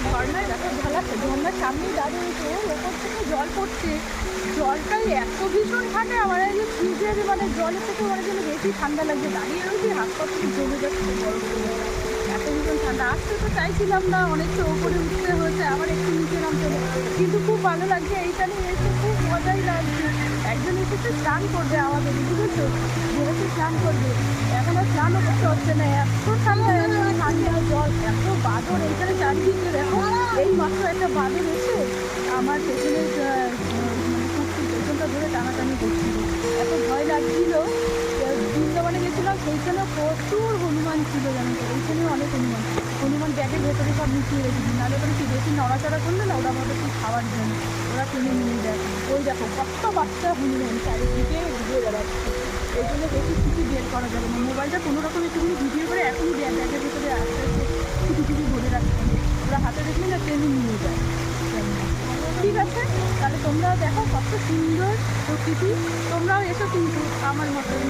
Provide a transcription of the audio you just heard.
ঝর্ণায় দেখো ঝর্ণার সামনেই দাঁড়িয়েছে, ওপর থেকে জল পড়ছে। জলটাই এত ভীষণ ঠান্ডা, আমার এই যে ফ্রিজের মানে জলের থেকে মানে যেন বেশি ঠান্ডা লাগছে। দাঁড়িয়ে রয়েছে, হাত পা থেকে জমে যাচ্ছে বরফ জমে যাচ্ছে। এত ভীষণ ঠান্ডা। আসতে তো চাইছিলাম না, অনেকটা ওপরে উঠতে হয়েছে, আবার একটু নিচে নামতে হবে, কিন্তু খুব ভালো লাগছে। এইখানে এসে খুব মজাই লাগছে। একজন এসেছে স্নান করবে আমাদের, বুঝেছো, যেহেতু স্নান করবে। এখন আর স্নানও করতে হচ্ছে না, এত ঠান্ডা, এত ঠান্ডা জল, এত বাদর এইখানে চারিদিকে। দেখো এই মাত্র একটা বাদর এসে আমার পেছনে কুর্তি পেছনটা ধরে টানাটানি করছিল, এত ভয় লাগছিল। বৃন্দাবনে গেছিলাম, সেইখানে প্রচুর হনুমান ছিল, জানো তো, ওইখানেও অনেক হনুমান। হনুমান ব্যাগের ভেতরে সব মিশিয়ে রেখেছি, নাহলে ওখানে কি বেশি নড়াচড়া করলে না ওরা ভাবে কি খাওয়ার জন্য, ওরা কিনে নিয়ে যায়। ওই দেখো কত বাচ্চা হনুমান চারিদিকে ঘুরে বেড়াচ্ছে। এই জন্য বেশি কিছু বের করা যাবে না, মোবাইলটা কোনো রকম একটুখানি ভিডিও করে এখনই ব্যাগের ভেতরে আস্তে আস্তে কিছু কিছু ভরে রাখতে হবে, ওরা হাতে দেখলে না ট্রেনে নিয়ে যায়। ঠিক আছে, তাহলে তোমরাও দেখো কত সুন্দর প্রকৃতি, তোমরাও এসো কিন্তু আমার মতন।